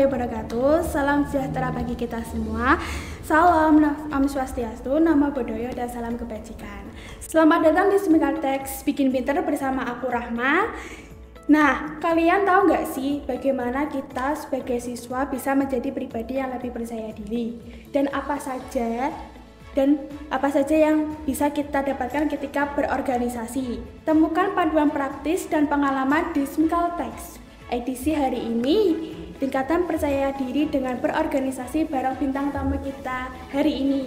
warahmatullahi wabarakatuh. Salam sejahtera bagi kita semua. Salam Om Swastiastu, Namo Buddhaya, dan salam kebajikan. Selamat datang di Semikartex Bikin Pinter bersama aku Rahma. Nah, kalian tahu nggak sih bagaimana kita sebagai siswa bisa menjadi pribadi yang lebih percaya diri? Dan apa saja yang bisa kita dapatkan ketika berorganisasi? Temukan panduan praktis dan pengalaman di Semikartex. Edisi hari ini, tingkatan percaya diri dengan berorganisasi bareng bintang tamu kita hari ini.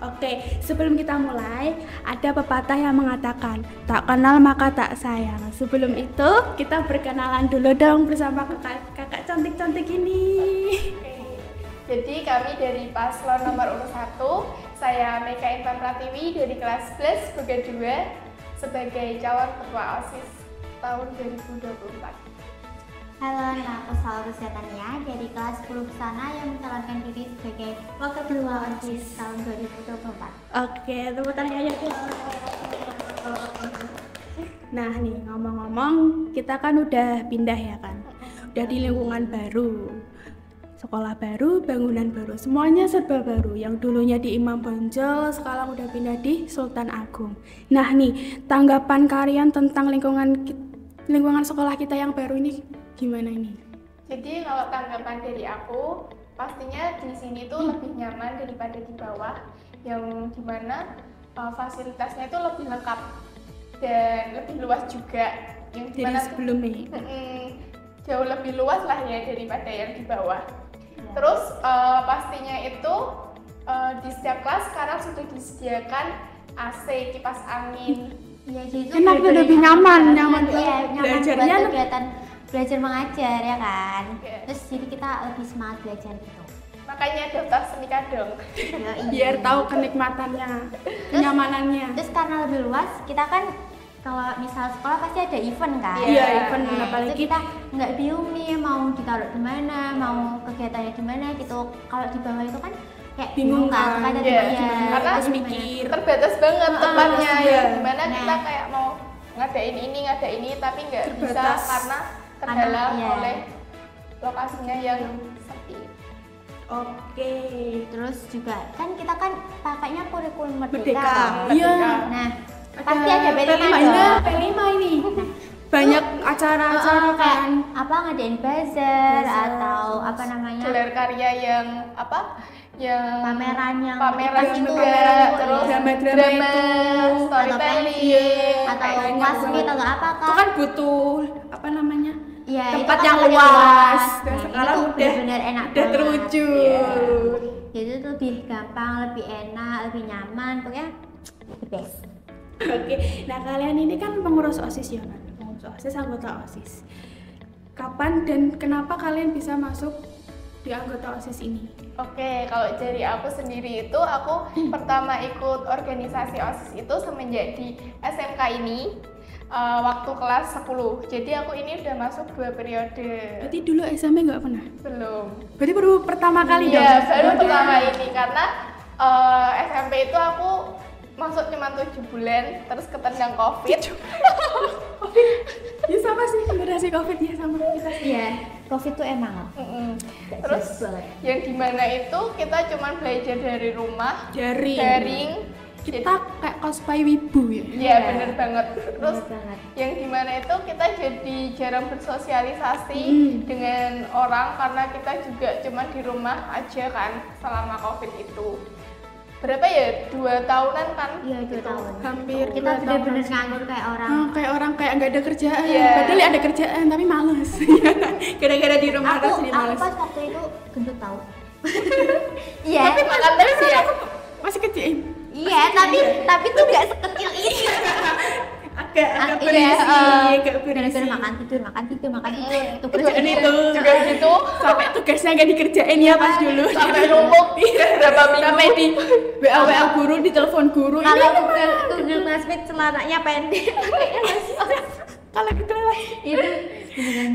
Oke, sebelum kita mulai, ada pepatah yang mengatakan, tak kenal maka tak sayang. Sebelum itu, kita berkenalan dulu dong bersama kakak cantik-cantik ini. Jadi kami dari paslon nomor urut 1, saya Meka Intan Pratiwi dari kelas 11 Boga 2 sebagai calon ketua OSIS tahun 2024. Halo, nama aku Salwa Setania dari kelas 10 Pesana yang mencalonkan diri sebagai wakil ketua OSIS tahun 2024. Oke, tepuk tangan aja. Nah nih, ngomong-ngomong, kita kan udah pindah ya kan? Udah di lingkungan baru. Sekolah baru, bangunan baru, semuanya serba baru. Yang dulunya di Imam Bonjol, sekarang udah pindah di Sultan Agung. Nah nih, tanggapan kalian tentang lingkungan sekolah kita yang baru ini gimana ini? Jadi kalau tanggapan dari aku, pastinya di sini tuh lebih nyaman daripada di bawah, yang dimana fasilitasnya itu lebih lengkap dan lebih luas juga. Yang Dari sebelumnya? Jauh lebih luas lah ya daripada yang di bawah. Terus pastinya itu di setiap kelas sekarang sudah disediakan AC, kipas angin. Ya, jadi itu Enak, lebih nyaman nyaman belajarnya buat kegiatan belajar mengajar ya kan. Yeah. Terus jadi kita lebih semangat belajar gitu. Makanya daftar Semika dong. Biar tahu kenikmatannya, kenyamanannya. Terus karena lebih luas, kita kan kalau misal sekolah pasti ada event kan. Iya, event, Nah, apalagi itu kita nggak bingung nih mau ditaruh di mana, mau kegiatannya di mana gitu. Kalau di bawah itu kan kayak Bingung kan? ada Iya, karena harus gimana. mikir. Terbatas banget tempatnya iya. ya. Gimana kita Nah. kayak mau ngadain ini tapi nggak bisa Terbatas. karena terhalang Iya. oleh lokasinya yang sepi. Oke. Terus juga kan kita kan pakainya kurikulum merdeka. Merdeka. kan? Iya. Nah, pasti ada P5 P5 ini, dong. P5 ini. Banyak acara-acara kayak kan. apa ngadain bazar Bazar. atau apa namanya Gelar karya yang yang pameran yang pameran itu, juga, terus drama-drama drama, itu. storytelling, atau kayak kelas gitu. meet atau apa Itu kan? kan butuh apa namanya? Ya, tempat itu yang kan luas. Dan Nah, sekarang itu udah benar-benar enak udah banget. terwujud. Jadi itu lebih gampang, lebih enak, lebih nyaman, pokoknya the best. Oke. Nah, kalian ini kan pengurus OSIS ya kan? Pengurus OSIS, anggota OSIS. Kapan dan kenapa kalian bisa masuk di anggota OSIS ini? Oke, kalau dari aku sendiri itu aku pertama ikut organisasi OSIS itu semenjak di SMK ini waktu kelas 10. Jadi aku ini udah masuk 2 periode. Berarti dulu SMP nggak pernah? Belum. Berarti baru pertama kali dong? Iya, baru pertama ini karena SMP itu aku masuk cuma 7 bulan terus ketendang COVID. Ya sama sih, generasi COVID ya sama kita sih. Iya, COVID tuh emang Terus banget. yang dimana itu kita cuma belajar dari rumah, Daring. Jadi- Kita kayak cosplay wibu ya. Iya bener banget. Terus Bener banget. yang dimana itu kita jadi jarang bersosialisasi dengan orang karena kita juga cuma di rumah aja kan selama COVID itu. Berapa ya? 2 tahunan kan? Iya, 2 tahun. Hampir Kita 2 tahun. bener-bener nganggur kayak orang. Kayak orang kayak nggak ada kerjaan. Iya. Padahal ada kerjaan tapi males. Gara-gara di rumah terus jadi Aku males. pas waktu itu gendut tahu. Iya. Tapi makan terus ya? Masih kecil. Iya, tapi tuh gak sekecil ini. Agak Iya, berisi, agak gara-gara berisi. makan tidur. Tuh Kerjaan itu Juga gitu. sampai tugasnya nggak dikerjain ya pas dulu. Sampai numpuk berapa minggu. Sampai di WA guru, di telepon guru. Kalau Ini Google Classmate celananya pendek. kalau gitu lah. Itu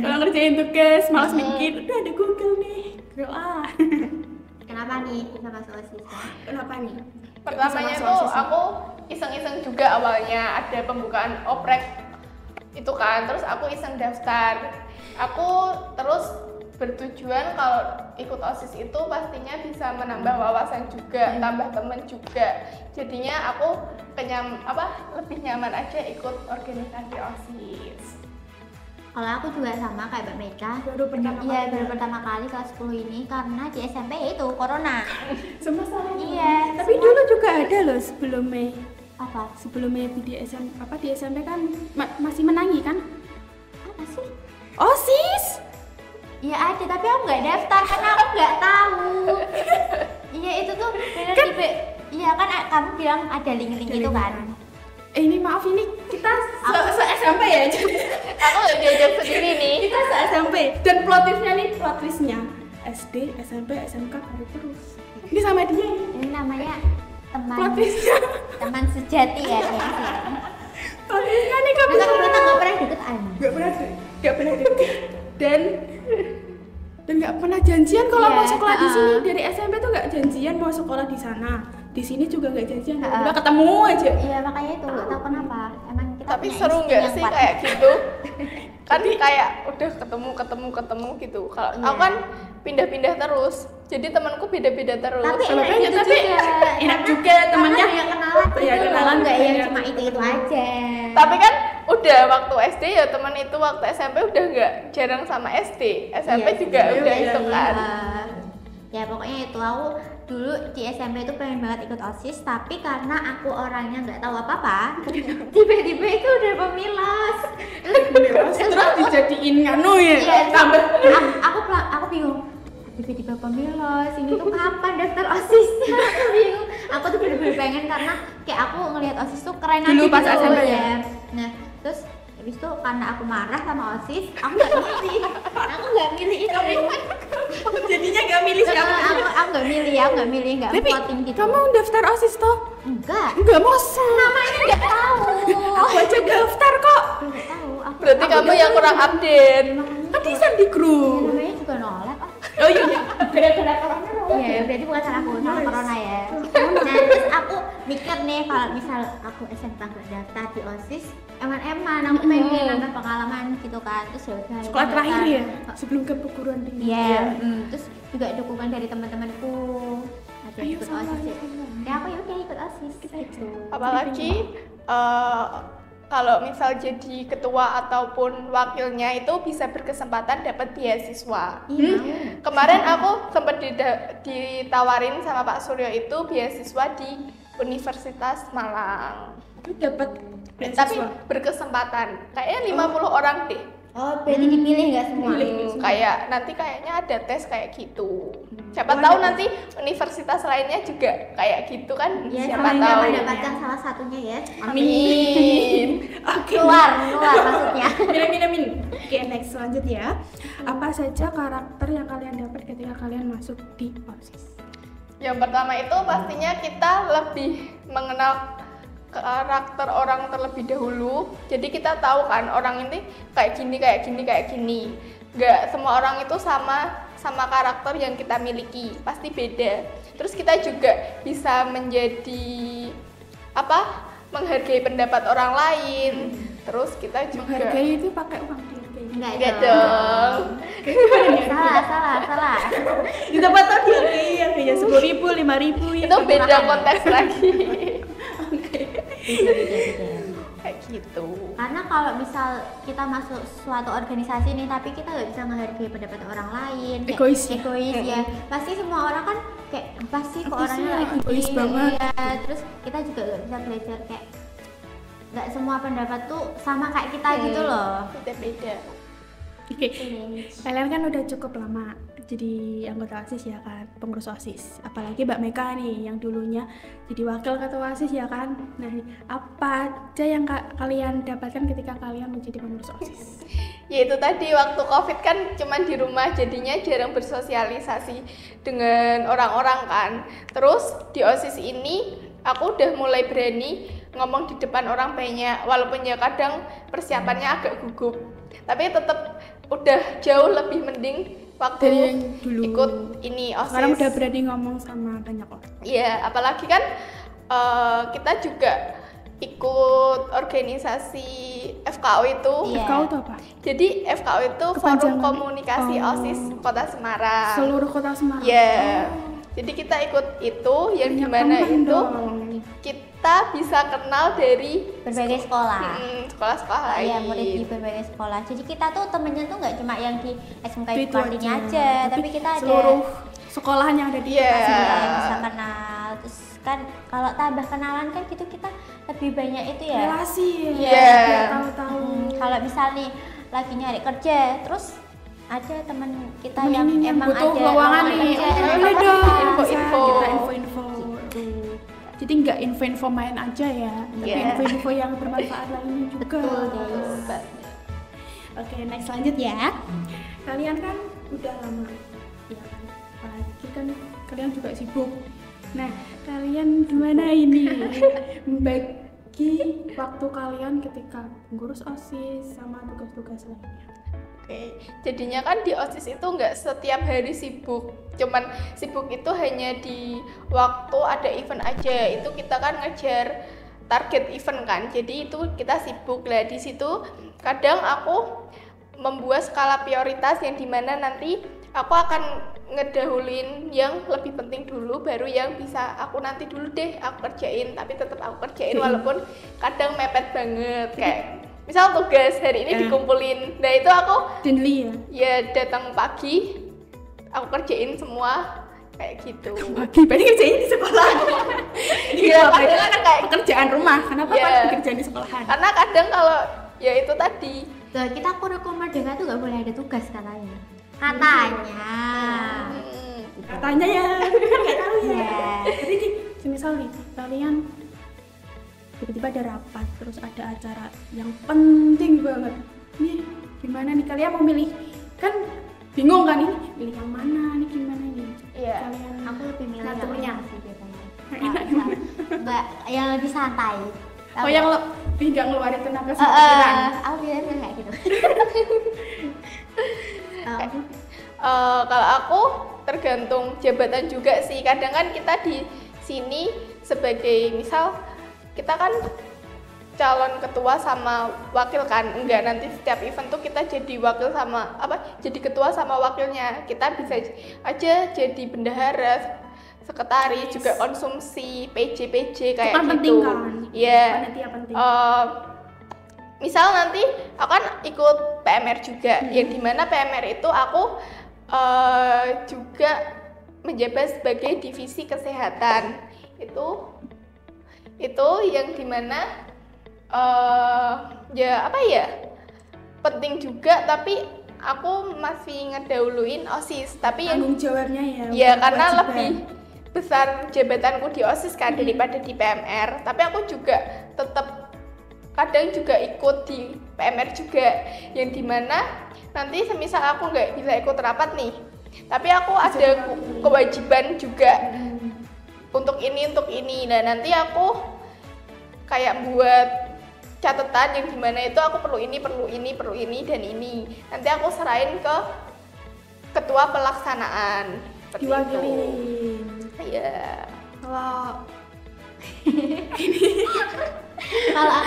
Kalau ngerjain tugas, malas mikir, udah ada Google nih. Doa. kenapa nih bisa masuk OSIS? Kenapa nih? Pertamanya Bisa masuk tuh OSIS nih? aku iseng-iseng juga awalnya ada pembukaan oprek itu kan, terus aku iseng daftar. Aku terus bertujuan kalau ikut OSIS itu pastinya bisa menambah wawasan juga, tambah temen juga. Jadinya aku lebih nyaman aja ikut organisasi OSIS. Kalau aku juga sama kayak Mbak Meka. Baru pertama Iya, kali. baru pertama kali kelas 10 ini karena di SMP itu corona. Semasa Iya. Tapi dulu juga ada loh sebelumnya Apa? di SMP kan masih menangi kan? Apa sih? OSIS. Iya ada, tapi aku nggak daftar karena aku nggak tahu. Iya itu tuh bener tipe. Iya kan kamu bilang ada link-link itu kan. Ini maaf, ini kita se-SMP ya. Aku udah diajak sendiri nih. Kita se-SMP dan plot twistnya SD, SMP, SMK baru terus. Ini sama dia. Ini namanya teman Plot twistnya. teman sejati ya dia sih. Plot twistnya nih kamu. Kita nggak pernah deketan. Nggak pernah deket. Dan nggak pernah janjian kalau Iya, mau sekolah di sini. Dari SMP tuh nggak janjian mau sekolah di sana. Di sini juga nggak janjian. Udah ketemu aja. Iya makanya itu nggak tahu kenapa. Emang kita Tapi punya seru insting nggak yang sih kuat. kayak gitu? Kan kayak udah ketemu gitu. Kalau Iya. aku kan pindah-pindah terus, jadi temanku beda-beda terus. Tapi Sama enak banyak, gitu tapi juga. enak juga temannya. Karena banyak kenalan Iya, gitu kenalan loh, nggak yang banyak. cuma itu aja. Tapi kan udah waktu SD ya teman itu, waktu SMP udah nggak, jarang sama SD. SMP Iya, juga iya, udah iya, itu iya. kan. Ya pokoknya itu aku dulu di SMP itu pengen banget ikut OSIS, tapi karena aku orangnya nggak tahu apa-apa, tiba-tiba itu udah pemilas. Terus dijadiin nganu ya. Iya, Tambah. aku bingung. Tiba-tiba pemilas, ini tuh kapan daftar OSISnya? Aku bingung. Aku tuh bener-bener pengen karena kayak aku ngelihat OSIS tuh keren aja Dulu pas gitu SMP ya? ya. Nah, terus habis itu karena aku marah sama OSIS, aku nggak milih itu. Jadinya nggak milih siapa. Aku nggak milih, nggak Tapi voting gitu. kamu daftar OSIS toh? Enggak, Enggak, masa? namanya nggak tahu. Aku aja daftar kok. Nggak tahu. Berarti kamu yang kurang update. Kan di di grup. Namanya juga nolak. Oh iya, gara-gara corona. Iya, berarti bukan salah aku, salah corona ya. Nah, terus aku mikir nih kalau misal aku SMP nggak daftar di OSIS, eman-eman aku pengen nambah pengalaman gitu kan. Terus ya udah. Sekolah aku terakhir daftar. ya, sebelum ke perguruan tinggi. Iya, terus juga dukungan dari teman-temanku. Ada Ayo, ikut sama, OSIS ya. ayo. Ya aku ya udah ikut OSIS gitu. Apalagi kalau misal jadi ketua ataupun wakilnya itu bisa berkesempatan dapat beasiswa. Iya. Kemarin aku sempat ditawarin sama Pak Suryo itu beasiswa di Universitas Malang. Itu dapat Tapi berkesempatan. Kayaknya 50 orang deh. Oh, berarti dipilih nggak semua? Kayak nanti kayaknya ada tes kayak gitu. Siapa Oh, tahu ada nanti universitas lainnya juga kayak gitu kan? Ya, Siapa semoga tahu. mendapatkan salah satunya ya. Amin. Oke. Keluar maksudnya. Min. Oke, next lanjut ya. Apa saja karakter yang kalian dapat ketika kalian masuk di OSIS? Yang pertama itu pastinya kita lebih mengenal karakter orang terlebih dahulu. Jadi kita tahu kan orang ini kayak gini. Nggak semua orang itu sama karakter yang kita miliki, pasti beda. Terus kita juga bisa menghargai pendapat orang lain. Terus kita juga Menghargai itu pakai uang dihargai. enggak dong. Salah. Di tempat tuh dihargai harganya 10.000, 5.000 Itu beda konteks lagi. Kayak gitu. Karena kalau misal kita masuk suatu organisasi nih, tapi kita nggak bisa menghargai pendapat orang lain, kayak Egois. ya. Pasti semua orang kan kayak apa sih kok Apa orangnya sih, kayak egois gini, banget. ya. Terus kita juga nggak bisa belajar kayak nggak semua pendapat tuh sama kayak kita gitu loh. Beda-beda. Oke, kalian kan udah cukup lama jadi anggota OSIS ya kan, pengurus OSIS. Apalagi Mbak Meka nih yang dulunya jadi wakil ketua OSIS ya kan. Nah, apa aja yang kalian dapatkan ketika kalian menjadi pengurus OSIS? Ya itu tadi waktu COVID kan cuman di rumah, jadinya jarang bersosialisasi dengan orang-orang kan. Terus di OSIS ini aku udah mulai berani ngomong di depan orang banyak, walaupun ya kadang persiapannya agak gugup. Tapi tetap udah jauh lebih mending waktu Dari yang dulu. ikut ini OSIS. Sekarang udah berani ngomong sama banyak orang. Iya, apalagi kan kita juga ikut organisasi FKO itu. Iya. Kau tuh apa? Jadi FKO itu Forum Kepanjangan. Komunikasi OSIS Kota Semarang. Seluruh kota Semarang. Ya. Jadi kita ikut itu yang Banyak dimana teman itu dong. kita bisa kenal dari Berbagai sekolah. sekolah-sekolah lain. Iya, murid di berbagai sekolah. Jadi kita tuh temennya tuh nggak cuma yang di SMK Itu Bupatinya aja, tapi kita ada seluruh sekolahan yang ada di Iya. kota Semarang. yang bisa kenal. Terus kan kalau tambah kenalan kan gitu kita lebih banyak itu ya. Relasi ya. Iya. Biar tahu-tahu. Kalau misal nih lagi nyari kerja, terus ada teman kita Temen yang ini emang butuh ada lowongan nih. kerja, Boleh apa-apa dong. kita Info-info. Kita info-info. Jadi nggak info-info main aja ya, tapi Iya. info-info yang bermanfaat lainnya juga. Betul, guys. Oke, next lanjut ya. Kalian kan udah lama, ya kan? Apalagi kan kalian juga sibuk. Nah, kalian gimana ini membagi waktu kalian ketika mengurus OSIS sama tugas-tugas lainnya? Oke, jadinya kan di OSIS itu nggak setiap hari sibuk, cuman sibuk itu hanya di waktu ada event aja. Itu kita kan ngejar target event kan, jadi itu kita sibuk lah di situ. Kadang aku membuat skala prioritas yang dimana nanti aku akan ngedahulin yang lebih penting dulu, baru yang bisa aku nanti dulu deh aku kerjain, tapi tetap aku kerjain walaupun kadang mepet banget. Kayak misal tugas hari ini dikumpulin, nah itu aku Denli ya? ya datang pagi aku kerjain semua kayak gitu. Pagi, berarti kerjain di sekolah. Iya, kadang kan kayak pekerjaan rumah, kenapa Iya. pas pekerjaan di sekolahan? karena kadang kalau ya itu tadi Tuh, kita kurikulum merdeka tuh nggak boleh ada tugas katanya. Katanya. Katanya ya, nggak tahu ya. Iya. Jadi nih, semisal nih kalian tiba-tiba ada rapat, terus ada acara yang penting banget. Nih gimana nih kalian mau milih? Kan bingung kan ini, milih yang mana nih, gimana nih? Iya. Kalian Aku lebih milih yang ngaturnya. enak sih biasanya. Enak Enggak, yang lebih santai. Oh, yang lebih nggak ngeluarin tenaga sama pikiran. Aku biasanya kayak gitu. Kalau aku tergantung jabatan juga sih. Kadang kan kita di sini sebagai misal kita kan calon ketua sama wakil kan, enggak, nanti setiap event tuh kita jadi wakil sama jadi ketua sama wakilnya. Kita bisa aja jadi bendahara, sekretaris, juga konsumsi, PJ kayak Itu kan gitu. penting kan? Iya. Panitia penting. Misal nanti aku kan ikut PMR juga, yang dimana PMR itu aku juga menjabat sebagai divisi kesehatan. Itu yang dimana penting juga, tapi aku masih ngedahuluin OSIS. Tapi yang Tanggung jawabnya ya. ya karena kewajiban. lebih besar jabatanku di OSIS kan daripada di PMR. Tapi aku juga tetap kadang juga ikut di PMR juga, yang dimana nanti semisal aku nggak bisa ikut rapat nih, tapi aku ada kewajiban juga untuk ini. Nah nanti aku kayak buat catatan yang dimana itu aku perlu ini dan ini. Nanti aku serahin ke ketua pelaksanaan. Seperti itu. Diwakilin. Iya. Kalau Kalau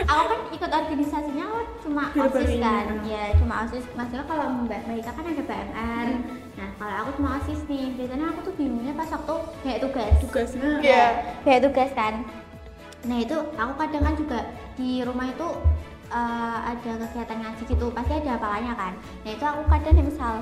aku kan ikut organisasinya aku cuma Baru-baru OSIS ini, kan. ya. Ya, cuma OSIS. Maksudnya kalau Mbak Maika kan ada PMR. Nah, kalau aku cuma OSIS nih. Biasanya aku tuh bingungnya pas waktu kayak tugas. tugasnya Iya. Kayak tugas kan. Nah, itu aku kadang kan juga di rumah itu ada kegiatan ngaji gitu. Pasti ada hafalannya kan. Nah, itu aku kadang nih misal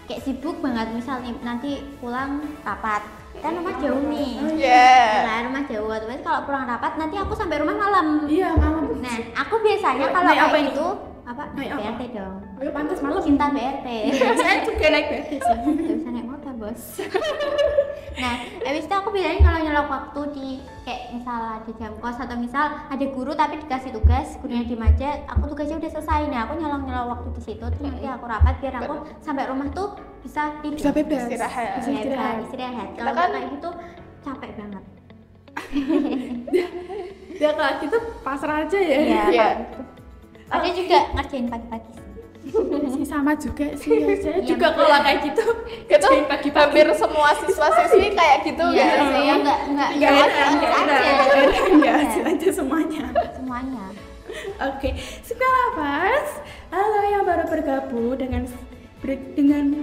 kayak sibuk banget, misal nih nanti pulang rapat. Kan rumah jauh nih. Iya. Nah, rumah jauh. Terus kalau pulang rapat nanti aku sampai rumah malam. iya malam. Nah, aku biasanya kalau Naik apa kayak ini? gitu apa? Naik apa? BRT dong. Oh, pantas malam. Cinta BRT. Saya juga naik BRT sih. Nggak bisa naik motor, Bos. Nah, habis itu aku biasanya kalau nyelok waktu di kayak misal ada jam kos atau misal ada guru tapi dikasih tugas, gurunya di Maja, aku tugasnya udah selesai. Nah, aku nyelok waktu di situ terus nanti aku rapat biar aku sampai rumah tuh bisa tidur. Bisa bebas. Istirahat. Bisa Ya, istirahat. bisa istirahat. Kita Kalau kan- kayak gitu capek banget. Ya kalau gitu pasrah aja ya. Iya. Iya. Ada juga ngerjain pagi-pagi sih. sih sama juga sih ya. Saya Iya, juga kalau kayak gitu Gitu jadi pagi-pagi. hampir semua siswa-siswi kayak gitu Iya, kan sih. enggak Nggak aja. hasil aja semuanya. Semuanya. Oke, Smikal halo yang baru bergabung dengan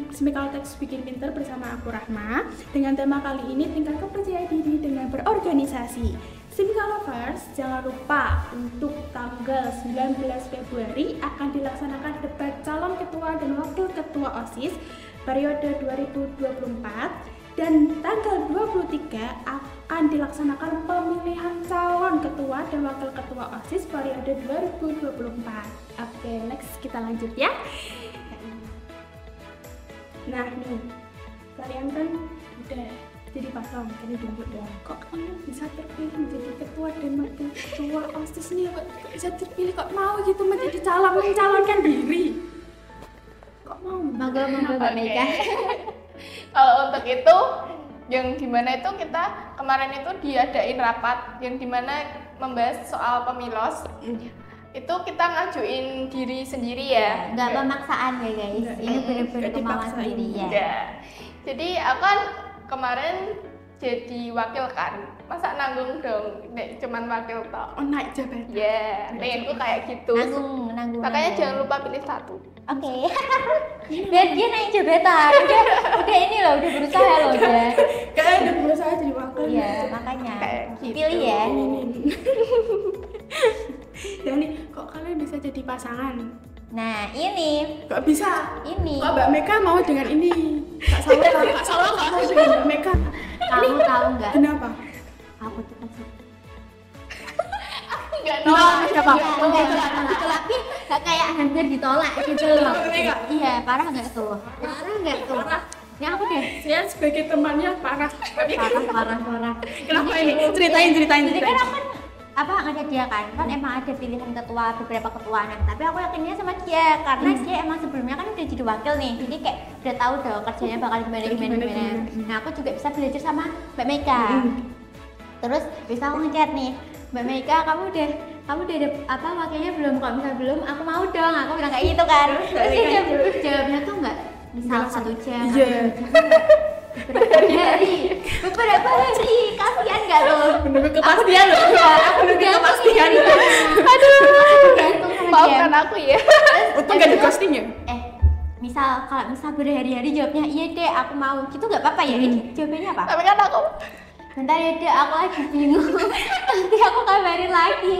Smikal Bikin Pinter bersama aku Rahma. Dengan tema kali ini tingkat kepercayaan diri dengan berorganisasi. Smikal jangan lupa untuk tanggal 19 Februari akan dilaksanakan debat calon ketua dan wakil ketua OSIS periode 2024 dan tanggal 23 akan dilaksanakan pemilihan calon ketua dan wakil ketua OSIS periode 2024. Oke, next kita lanjut ya. Nah nih, kalian kan udah jadi pasang, kan udah dong. Kok kalian bisa terpilih menjadi ketua dan wakil ketua OSIS nih? Kok bisa terpilih, kok mau gitu menjadi mencalonkan diri? Kok mau? Monggo Mbak Mega. Kalau untuk itu yang dimana itu kita kemarin itu diadain rapat yang dimana membahas soal pemilos. Itu kita ngajuin diri sendiri ya. Nggak pemaksaan ya guys. Nggak, Ini benar-benar nggak kemauan dipaksain. sendiri ya. Enggak. Jadi aku kan kemarin jadi wakil kan. Masa nanggung dong, nek cuman wakil tok. Oh, naik jabatan. Ya, pengenku kayak gitu. Nanggung. Makanya jangan lupa pilih satu. Oke. Biar dia naik jabatan. Udah ini loh, udah berusaha loh udah. Kalian udah berusaha jadi wakil. Iya, makanya Kayak dipilih gitu. ya. Dan nih, kok kalian bisa jadi pasangan? Nah, ini Kok bisa? ini. Kok Mbak Meka mau dengan ini? Kak Salwa kok mau dengan Mbak Meka? Kamu tahu nggak? Kenapa? Aku tuh kan Enggak Siapa? tapi nggak kayak hampir ditolak gitu loh. Mega. Iya, parah nggak tuh? Parah nggak tuh? Ini aku deh. Saya sebagai temannya parah. Parah. Kenapa ini? Ceritain. Jadi kan aku kan apa ngajak dia kan emang ada pilihan ketua beberapa ketua, nah tapi aku yakinnya sama dia karena dia emang sebelumnya kan udah jadi wakil nih, jadi kayak udah tahu dong kerjanya bakal gimana. Nah aku juga bisa belajar sama Mbak Mega. Terus bisa aku ngechat nih, Mbak Mega kamu udah ada apa wakilnya belum? Kalau misal belum aku mau dong, aku bilang kayak gitu kan. Terus dia jawabnya tuh nggak misal 1 jam, Iya. beberapa hari kasihan nggak lo? Menunggu kepastian loh. Aku Menunggu kepastian. gantung sama dia. Maafkan aku ya. Untung nggak di ghosting ya? Kalau misal berhari-hari jawabnya iya deh aku mau, gitu nggak apa-apa ya? Jawabannya apa? Tapi kan aku Bentar ya deh, aku lagi bingung. Nanti aku kabarin lagi.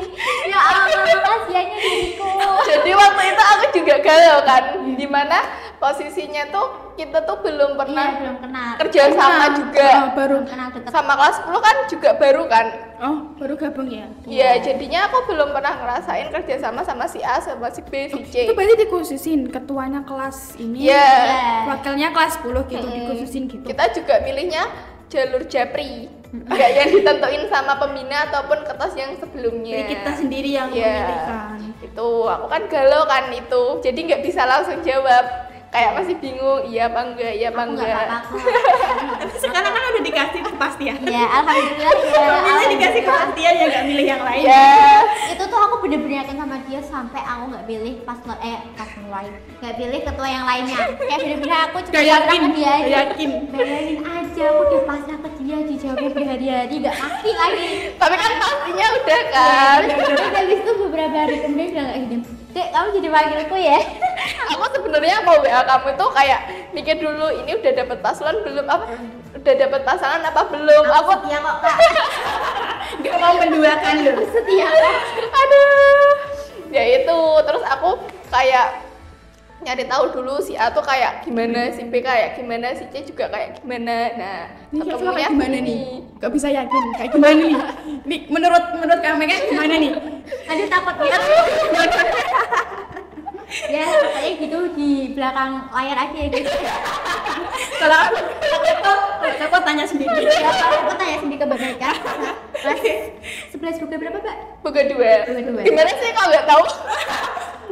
Ya Allah, kasihannya diriku. jadi waktu itu aku juga galau kan. Dimana posisinya tuh kita tuh belum Iya, pernah belum kenal. kerja sama juga. Baru. Belum kenal deket. Sama kelas 10 kan juga baru kan. Oh, baru gabung ya? Iya, jadinya aku belum pernah ngerasain kerja sama si A, sama si B, si C. Itu berarti dikhususin ketuanya kelas ini, Iya. wakilnya kelas 10 gitu, dikhususin gitu. Kita juga pilihnya jalur Japri. Enggak yang ditentuin sama pembina ataupun kelas yang sebelumnya. Jadi kita sendiri yang Iya. memilihkan. Itu aku kan galau kan itu. Jadi nggak bisa langsung jawab. Kayak masih bingung, iya apa enggak, iya apa Aku nggak enggak. apa-apa. Tapi sekarang kan udah dikasih kepastian. Ya, alhamdulillah ya. Bila dikasih kepastian ya nggak milih yang lain. Ya, Itu tuh aku bener-bener yakin sama dia sampai aku nggak pilih pas mulai nggak pilih ketua yang lainnya. Kayak bener-bener aku cuma Gak yakin, pasrah ke dia gak aja. yakin. Bayangin aja aku udah pasrah ke dia, dijawabnya berhari-hari nggak pasti lagi. tapi kan pastinya udah kan. Terus habis itu beberapa hari kemudian bilang kayak gini, Dek kamu jadi wakilku ya. Aku sebenarnya mau WA kamu tuh kayak mikir dulu ini udah dapet pasangan belum udah dapet pasangan apa belum. Aku setia kok kak. Gak mau menduakan loh. Setia kok. aduh. Ya itu, terus aku kayak nyari tahu dulu si A tuh kayak gimana, si B kayak gimana, si C juga kayak gimana. Nah, Ini kayak ketemunya kayak gimana gini. nih? Gak bisa yakin. Kayak gimana nih? Nih, menurut kamu kan gimana nih? Aduh takut ya. Ya kayak gitu di belakang layar aja ya gitu. Kalau aku tanya sendiri. Ya, aku tanya sendiri ke Mbak Mega. Kelas 11 buku berapa Mbak? Buka dua. Buka dua. Gimana sih kalau nggak tahu?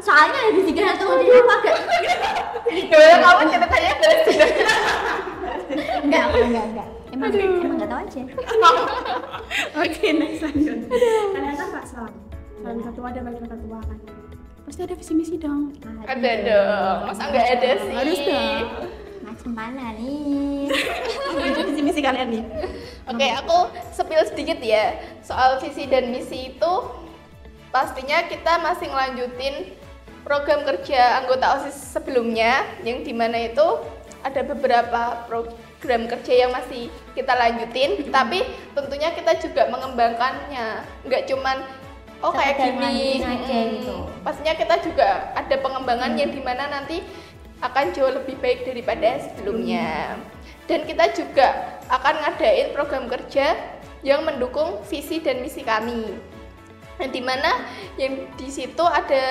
Soalnya ada 3 atau jadi apa agak? Gimana kamu ceritanya dari sini? Enggak. Emang nggak tahu aja. Oke, next lanjut. Kalian kan Pak Salam ketua dan wakil ketua kan. Pasti ada visi misi dong. Ada dong, masa nggak ada sih? Harus dong. Macam mana nih? Ada visi misi kalian nih. Oke, aku spill sedikit ya soal visi dan misi itu. Pastinya kita masih ngelanjutin program kerja anggota OSIS sebelumnya, yang dimana itu ada beberapa program kerja yang masih kita lanjutin, tapi tentunya kita juga mengembangkannya, nggak cuman kayak gini aja gitu. pastinya kita juga ada pengembangan yang dimana nanti akan jauh lebih baik daripada sebelumnya. Dan kita juga akan ngadain program kerja yang mendukung visi dan misi kami, yang dimana yang di situ ada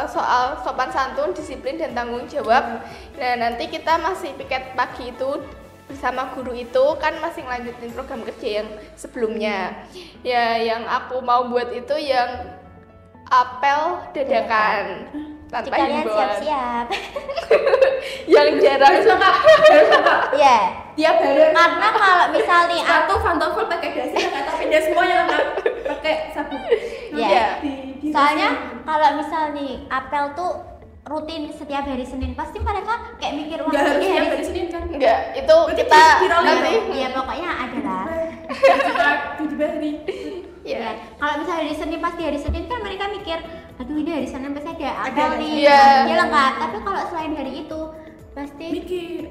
soal sopan santun, disiplin dan tanggung jawab. Nah, nanti kita masih piket pagi itu bersama guru itu kan masih ngelanjutin program kerja yang sebelumnya. Ya, yang aku mau buat itu yang apel dadakan tanpa Kalian himbauan. siap-siap. Yang jarang Ya. Tiap hari Karena kalau misal nih satu pantofel pakai dasi, kata pindah semuanya kan pakai sabun. Ya. Di Soalnya kalau misal nih apel tuh rutin setiap hari Senin, pasti mereka kayak mikir wah nggak harus ini tiap hari hari Senin kan? enggak, itu Berarti kita viral ya? nanti ya pokoknya ada lah. 7 hari. ya. Ya. Kalau misalnya hari Senin, pasti hari Senin kan mereka mikir aduh ini hari Senin pasti ada apel Ada, nih. iya. Ya lengkap. Tapi kalau selain hari itu pasti Mikir.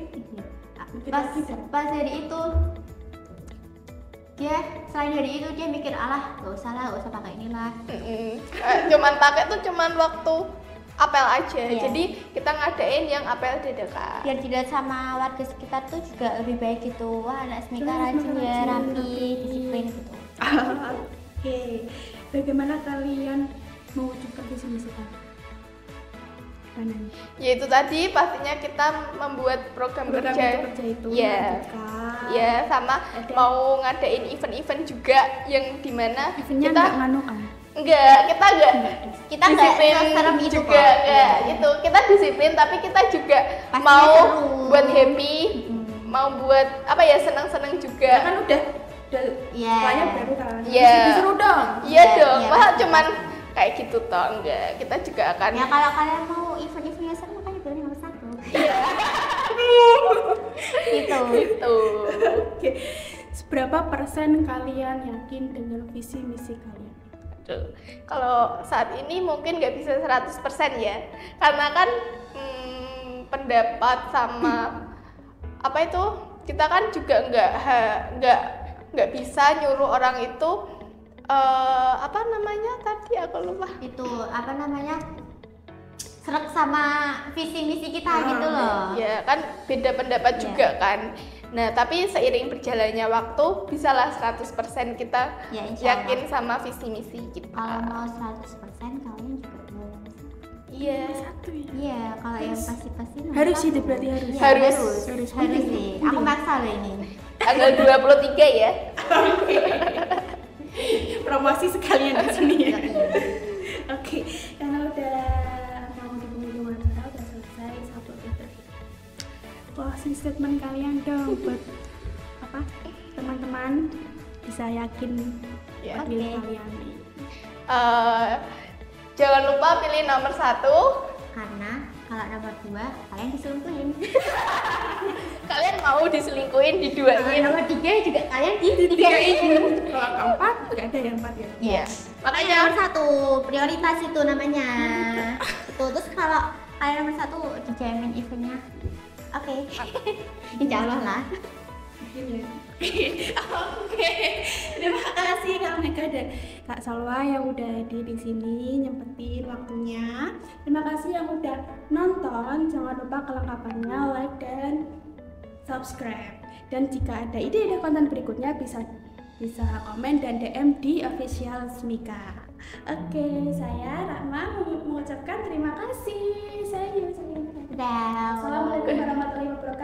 pas hari itu dia selain hari itu dia mikir alah gak usah pakai inilah. Cuman pakai tuh cuman waktu apel aja. Iya. Jadi kita ngadain yang apel dadakan. Biar dilihat sama warga sekitar tuh juga lebih baik gitu. Wah anak Smika rajin ya, rapi, disiplin gitu. Oke. Bagaimana kalian mewujudkan visi misi kalian? Yaitu tadi pastinya kita membuat program kerja. itu Iya. melanjutkan. Ya, sama Ada. mau ngadain event-event juga yang dimana Eventnya kita nggak nganu kan? kita nggak Kita nggak disiplin serem itu juga kok. nggak gitu. Kita disiplin tapi kita juga Pastinya mau seru. buat happy, mau buat apa ya, senang-senang juga. Kan udah Iya. sekolahnya baru kan? Iya. Mesti seru dong. Iya Iya, dong, iya, masa pasti, cuman kayak gitu toh, enggak. Kita juga akan Ya kalau kalian mau event-event yang seru makanya pilih nomor 1. Iya. Gitu. Gitu. Oke. Seberapa persen kalian yakin dengan visi misi kalian? Tuh. Kalau saat ini mungkin nggak bisa 100% ya, karena kan pendapat sama apa itu, kita kan juga nggak bisa nyuruh orang itu apa namanya tadi aku lupa. Itu apa namanya? Serak sama visi misi kita gitu loh. Ya kan beda pendapat Iya. juga kan. Nah, tapi seiring berjalannya waktu bisalah 100% kita Ya, insya Allah. yakin sama visi misi kita. Kalau mau 100% kalian juga mau. Iya. Satu ya. Iya, kalau yang pasti-pasti nomor Harus satu. itu berarti harus. Iya, Harus. harus Penting. sih. Aku maksa loh ini. Tanggal 23 ya. Promosi sekalian di sini ya. Iya. Oke, karena udah mau di pengumuman udah selesai satu itu. Closing statement kalian dong buat apa teman-teman bisa yakin Ya. pilih Oke. kalian nih. Jangan lupa pilih nomor 1. Karena kalau nomor 2 kalian diselingkuhin. Kalian mau diselingkuhin, Kalau diduain. nomor 3 juga kalian ditigain. Kalau keempat nggak ada yang empat ya. Iya. Makanya nomor 1 prioritas itu namanya. Itu terus kalau kalian nomor 1 dijamin eventnya. Oke. Insya Allah lah. Mungkin ya. Oke, terima kasih Kak Mega dan Kak Salwa yang udah hadir di sini nyempetin waktunya. Terima kasih yang udah nonton. Jangan lupa kelengkapannya like dan subscribe. Dan jika ada ide-ide konten berikutnya bisa komen dan DM di official Smika. Oke, saya Rahma mengucapkan terima kasih. Saya Yusuf. Dadah. Assalamualaikum warahmatullahi wabarakatuh.